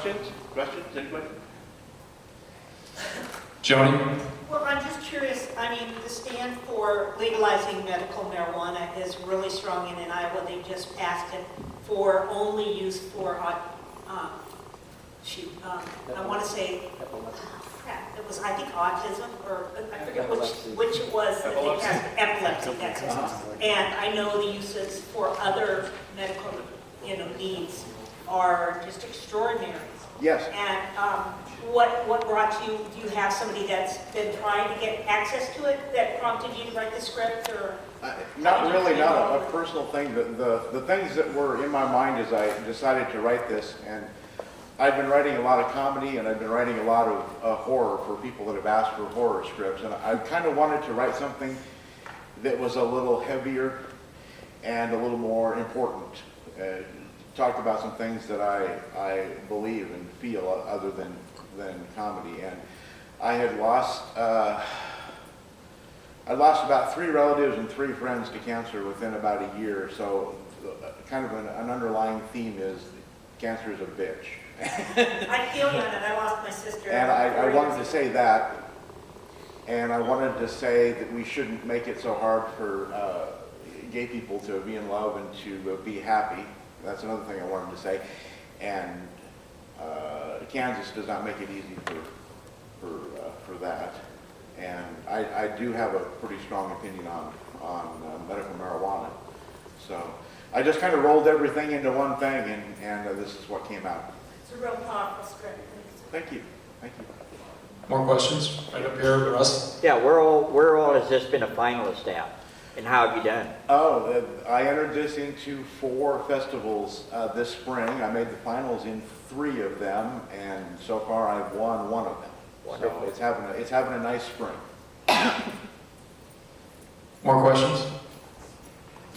Questions? Questions? Anybody? Joni? Well, I'm just curious, I mean, the stand for legalizing medical marijuana is really strong, and in Iowa, they just passed it for only use for, I want to say, crap, it was, I think, autism, or I forget which it was that they passed, epilepsy, that's it. And I know the uses for other medical, needs are just extraordinary. Yes. And what brought you, do you have somebody that's been trying to get access to it that prompted you to write the script, or? Not really, not a personal thing. The things that were in my mind as I decided to write this, and I've been writing a lot of comedy and I've been writing a lot of horror for people that have asked for horror scripts, and I kind of wanted to write something that was a little heavier and a little more important. Talked about some things that I believe and feel other than comedy, and I had lost about 3 relatives and 3 friends to cancer within about a year. So kind of an underlying theme is cancer is a bitch. I feel that, and I lost my sister. And I wanted to say that, and I wanted to say that we shouldn't make it so hard for gay people to be in love and to be happy. That's another thing I wanted to say. And Kansas does not make it easy for that. And I do have a pretty strong opinion on medical marijuana. So I just kind of rolled everything into one thing, and this is what came out. It's a real powerful script. Thank you. Thank you. More questions? Right up here, Russ? Yeah, where all has this been a finalist at? And how have you done? Oh, I entered this into 4 festivals this spring. I made the finals in 3 of them, and so far I've won 1 of them. Wonderful. So it's having a nice spring. More questions?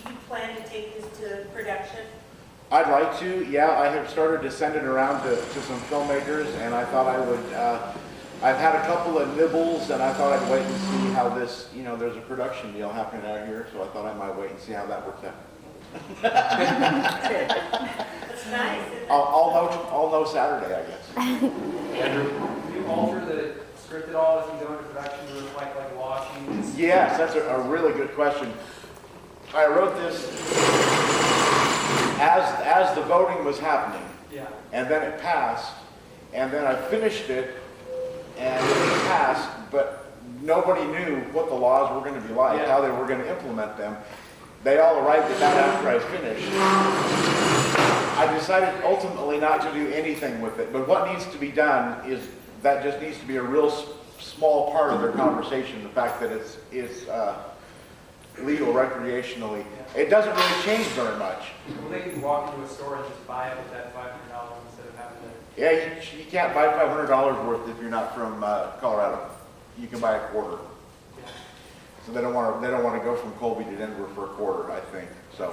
Do you plan to take this to production? I'd like to, yeah. I have started to send it around to some filmmakers, and I thought I would, I've had a couple of nibbles, and I thought I'd wait and see how this, there's a production deal happening out here, so I thought I might wait and see how that works out. That's nice. I'll know Saturday, I guess. Andrew? Do you alter the script at all as you go into production to reflect like law changes? Yes, that's a really good question. I wrote this as the voting was happening, Yeah. and then it passed, and then I finished it, and it passed, but nobody knew what the laws were going to be like, how they were going to implement them. They all arrived at that after I finished. I decided ultimately not to do anything with it, but what needs to be done is that just needs to be a real small part of their conversation, the fact that it's legal recreationally. It doesn't really change very much. Well, they can walk into a store and just buy it with that $500 instead of having to. Yeah, you can't buy $500 worth if you're not from Colorado. You can buy a quarter. Yeah. So they don't want to go from Colby to Denver for a quarter, I think. So,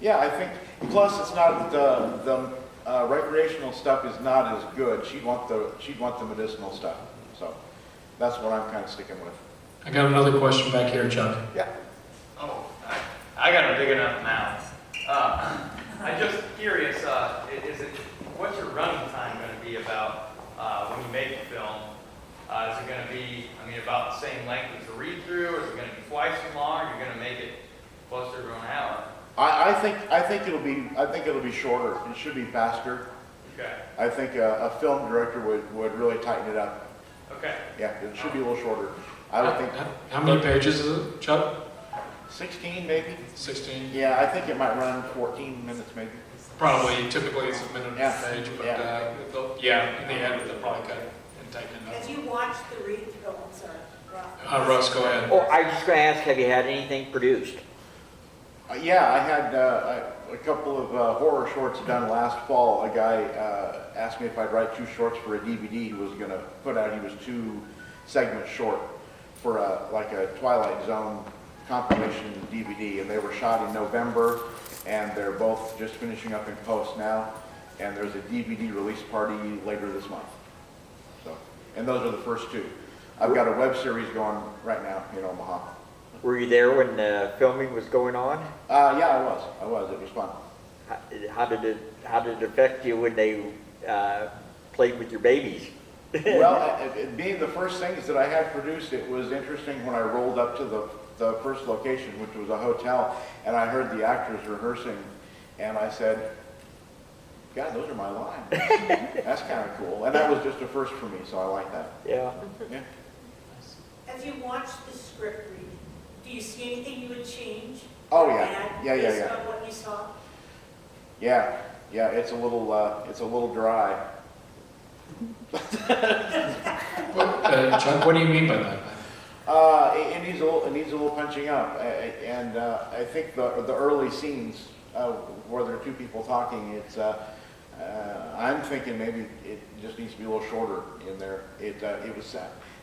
yeah, I think. Plus, it's not the recreational stuff is not as good. She'd want the medicinal stuff. So that's what I'm kind of sticking with. I got another question back here, Chuck. Yeah. Oh, I got a big enough mouth. I'm just curious, what's your running time going to be about when you make a film? Is it going to be, about the same length as the read-through, or is it going to be twice as long? Or you're going to make it closer to an hour? I think it'll be shorter. It should be faster. Okay. I think a film director would really tighten it up. Okay. Yeah, it should be a little shorter. I would think How many pages is it, Chuck? 16 maybe. 16? Yeah, I think it might run 14 minutes maybe. Probably, typically it's a minute a page, but Yeah. in the end, they'll probably cut and tighten it As you watch the read-through, I'm sorry, up. Russ, go ahead. Oh, I was just going to ask, have you had anything produced? Yeah, I had a couple of horror shorts done last fall. A guy asked me if I'd write 2 shorts for a DVD he was going to put out. He was 2 segments short for a Twilight Zone compilation DVD, and they were shot in November, and they're both just finishing up in post now, and there's a DVD release party later this month. So, and those are the first 2. I've got a web series going right now in Omaha. Were you there when the filming was going on? Yeah, I was. It was fun. How did it affect you when they played with your babies. Well, it being the first things that I had produced, it was interesting when I rolled up to the first location, which was a hotel, and I heard the actors rehearsing, and I said, God, those are my lines. That's kind of cool. And that was just a first for me, so I like that. Yeah. Yeah. As you watch the script read, do you see anything you would change? Oh, or yeah. add Yeah, yeah, based yeah. on what you saw? Yeah, yeah, it's a little dry. Chuck, what do you mean by that? It needs a little punching up, and I think the early scenes where there are two people talking, I'm thinking maybe it just needs to be a little shorter in there. It was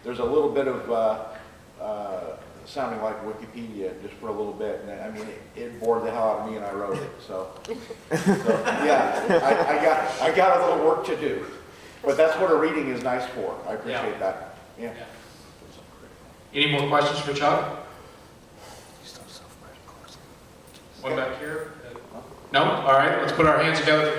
there's a little bit of sounding like Wikipedia just for a little bit, and I mean it bored the hell out of me, and I wrote it. So yeah, I got a little work to do, but that's what a reading is nice for. I appreciate that. Yeah. Any more questions for Chuck? One back here? No? All right, let's put our hands together for